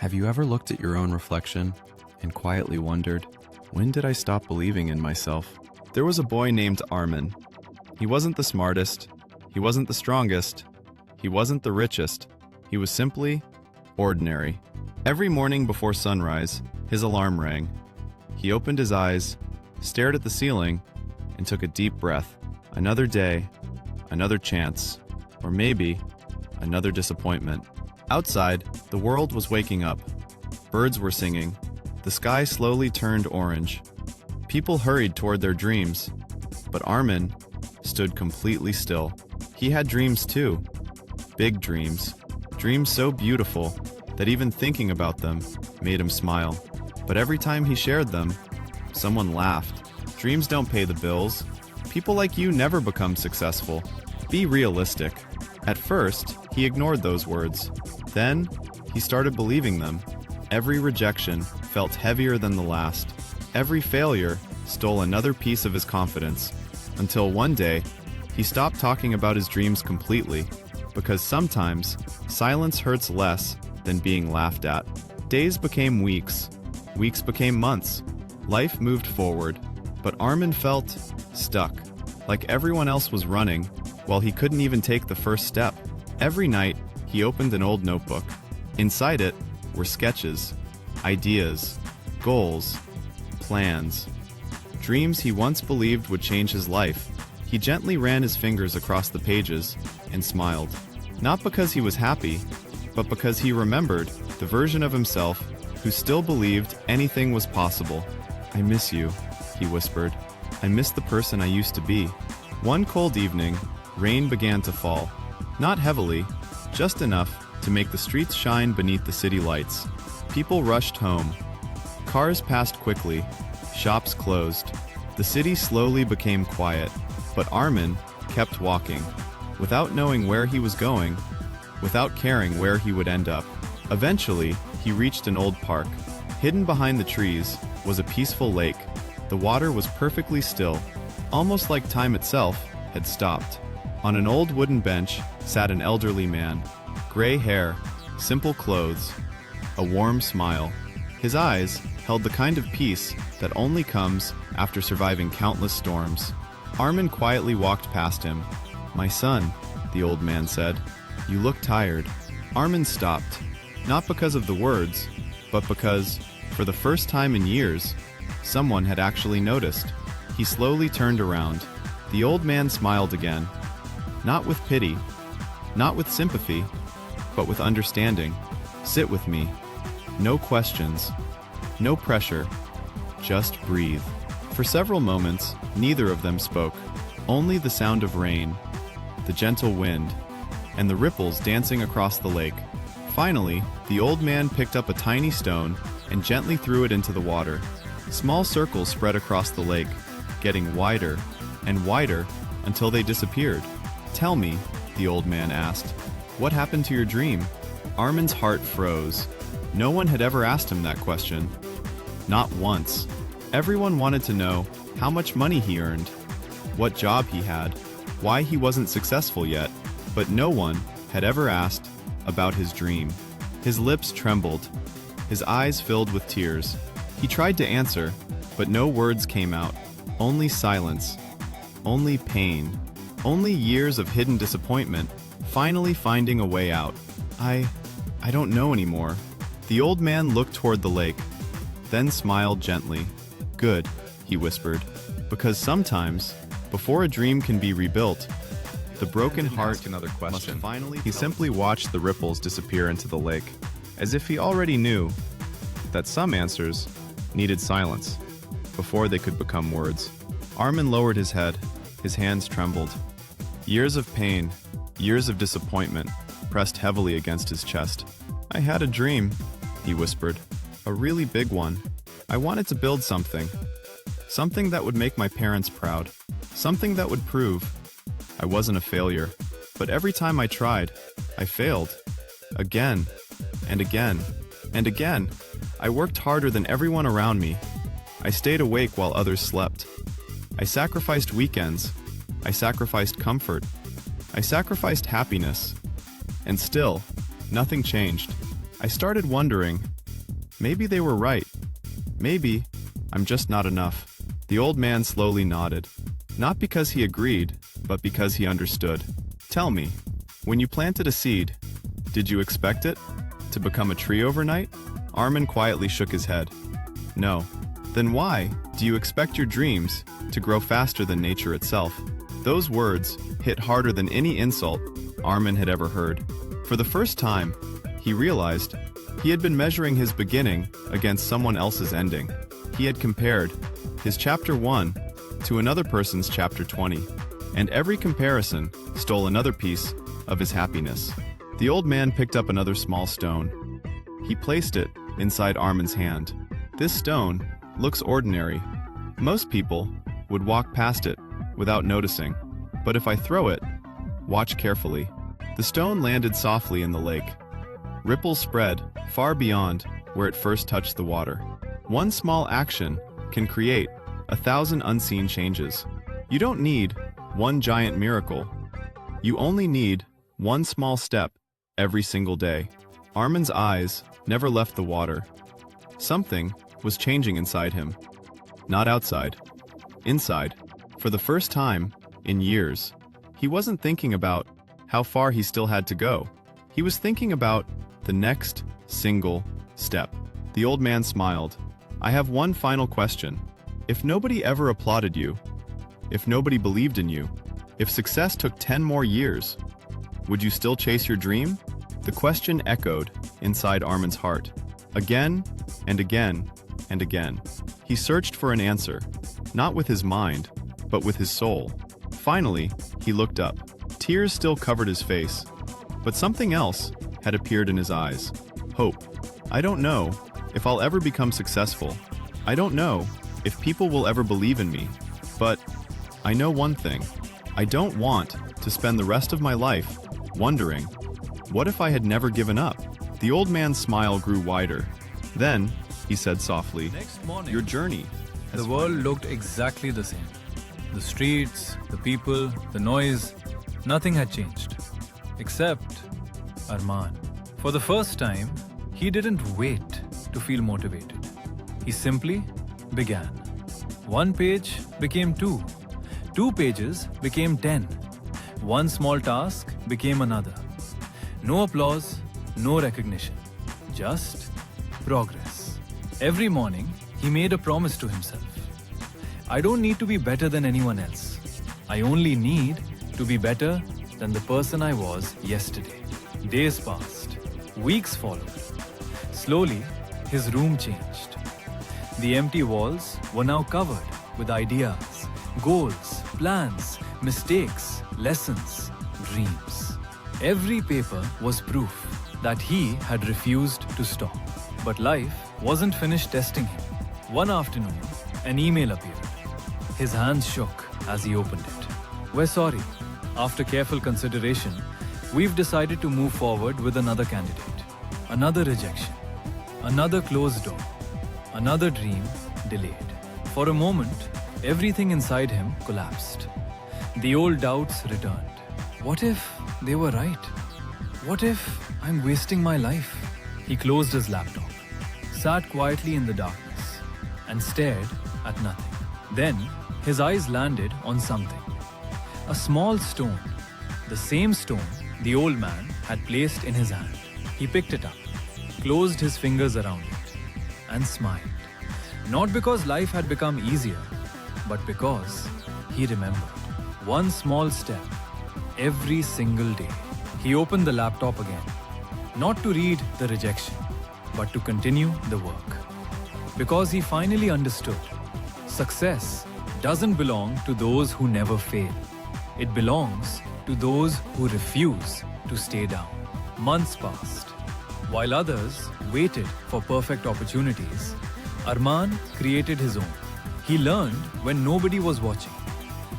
Have you ever looked at your own reflection and quietly wondered, when did I stop believing in myself? There was a boy named Armin. He wasn't the smartest, he wasn't the strongest, he wasn't the richest. He was simply ordinary. Every morning before sunrise, his alarm rang. He opened his eyes, stared at the ceiling, and took a deep breath. Another day, another chance, or maybe another disappointment. Outside, the world was waking up. Birds were singing. The sky slowly turned orange. People hurried toward their dreams, but Armin stood completely still. He had dreams too. Big dreams. Dreams so beautiful that even thinking about them made him smile. But every time he shared them, someone laughed. Dreams don't pay the bills. People like you never become successful. Be realistic. At first, he ignored those words. Then, he started believing them. Every rejection felt heavier than the last. Every failure stole another piece of his confidence. Until one day, he stopped talking about his dreams completely, because sometimes silence hurts less than being laughed at. Days became weeks. Weeks became months. Life moved forward, but Armin felt stuck, like everyone else was running, while he couldn't even take the first step. Every night, he opened an old notebook. Inside it were sketches, ideas, goals, plans, dreams he once believed would change his life. He gently ran his fingers across the pages and smiled. Not because he was happy, but because he remembered the version of himself who still believed anything was possible. "I miss you," he whispered. "I miss the person I used to be." One cold evening, rain began to fall. Not heavily, just enough to make the streets shine beneath the city lights. People rushed home. Cars passed quickly. Shops closed. The city slowly became quiet, but Armin kept walking, without knowing where he was going, without caring where he would end up. Eventually, he reached an old park. Hidden behind the trees was a peaceful lake. The water was perfectly still, almost like time itself had stopped. On an old wooden bench sat an elderly man. Gray hair, simple clothes, a warm smile. His eyes held the kind of peace that only comes after surviving countless storms. Armin quietly walked past him. "My son," the old man said, "you look tired." Armin stopped, not because of the words, but because, for the first time in years, someone had actually noticed. He slowly turned around. The old man smiled again. Not with pity, not with sympathy, but with understanding. "Sit with me. No questions. No pressure. Just breathe." For several moments, neither of them spoke. Only the sound of rain, the gentle wind, and the ripples dancing across the lake. Finally, the old man picked up a tiny stone and gently threw it into the water. Small circles spread across the lake, getting wider and wider until they disappeared. "Tell me," the old man asked, "what happened to your dream?" Armin's heart froze. No one had ever asked him that question. Not once. Everyone wanted to know how much money he earned, what job he had, why he wasn't successful yet, but no one had ever asked about his dream. His lips trembled. His eyes filled with tears. He tried to answer, but no words came out. Only silence. Only pain. Only years of hidden disappointment, finally finding a way out. I don't know anymore." The old man looked toward the lake, then smiled gently. "Good," he whispered, "because sometimes, before a dream can be rebuilt, the broken heart must finally..." He simply watched the ripples disappear into the lake, as if he already knew that some answers needed silence before they could become words. Armin lowered his head. His hands trembled. Years of pain, years of disappointment, pressed heavily against his chest. "I had a dream," he whispered. "A really big one. I wanted to build something. Something that would make my parents proud. Something that would prove I wasn't a failure. But every time I tried, I failed. Again, and again, and again. I worked harder than everyone around me. I stayed awake while others slept. I sacrificed weekends. I sacrificed comfort. I sacrificed happiness. And still, nothing changed. I started wondering, maybe they were right. Maybe I'm just not enough. The old man slowly nodded, not because he agreed, but because he understood. Tell me, when you planted a seed, did you expect it to become a tree overnight? Armin quietly shook his head. No. Then why do you expect your dreams to grow faster than nature itself? Those words hit harder than any insult Armin had ever heard. For the first time, he realized he had been measuring his beginning against someone else's ending. He had compared his chapter 1 to another person's chapter 20, and every comparison stole another piece of his happiness. The old man picked up another small stone. He placed it inside Armin's hand. This stone looks ordinary. Most people would walk past it without noticing, but if I throw it, watch carefully. The stone landed softly in the lake. Ripples spread far beyond where it first touched the water. One small action can create 1,000 unseen changes. You don't need one giant miracle. You only need one small step every single day. Armin's eyes never left the water. Something was changing inside him. Not outside. Inside. For the first time in years, he wasn't thinking about how far he still had to go. He was thinking about the next single step. The old man smiled. I have one final question. If nobody ever applauded you, if nobody believed in you, if success took 10 more years, would you still chase your dream? The question echoed inside Armin's heart. Again and again and again. He searched for an answer, not with his mind, but with his soul. Finally, he looked up. Tears still covered his face, but something else had appeared in his eyes. Hope. I don't know if I'll ever become successful. I don't know if people will ever believe in me, but I know one thing. I don't want to spend the rest of my life wondering, what if I had never given up? The old man's smile grew wider. Then, he said softly, Next morning, your journey. the world looked exactly the same. The streets, the people, the noise, nothing had changed. Except Armin. For the first time, he didn't wait to feel motivated. He simply began. One page became two. 2 pages became 10. One small task became another. No applause, no recognition. Just progress. Every morning, he made a promise to himself. I don't need to be better than anyone else. I only need to be better than the person I was yesterday. Days passed. Weeks followed. Slowly, his room changed. The empty walls were now covered with ideas, goals, plans, mistakes, lessons, dreams. Every paper was proof that he had refused to stop. But life wasn't finished testing him. One afternoon, an email appeared. His hands shook as he opened it. We're sorry. After careful consideration, we've decided to move forward with another candidate. Another rejection. Another closed door. Another dream delayed. For a moment, everything inside him collapsed. The old doubts returned. What if they were right? What if I'm wasting my life? He closed his laptop, sat quietly in the darkness, and stared at nothing. Then, his eyes landed on something. A small stone. The same stone the old man had placed in his hand. He picked it up, closed his fingers around it, and smiled. Not because life had become easier, but because he remembered. One small step, every single day. He opened the laptop again, not to read the rejection, but to continue the work. Because he finally understood, success doesn't belong to those who never fail. It belongs to those who refuse to stay down. Months passed. While others waited for perfect opportunities, Armin created his own. He learned when nobody was watching.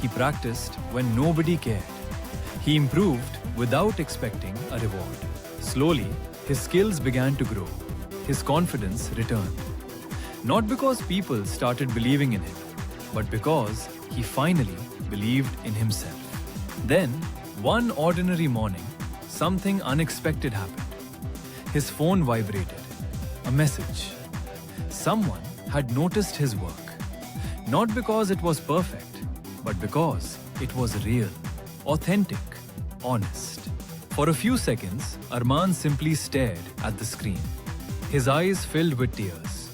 He practiced when nobody cared. He improved without expecting a reward. Slowly, his skills began to grow. His confidence returned. Not because people started believing in him, but because he finally believed in himself. Then, one ordinary morning, something unexpected happened. His phone vibrated. A message. Someone had noticed his work. Not because it was perfect, but because it was real, authentic, honest. For a few seconds, Arman simply stared at the screen. His eyes filled with tears.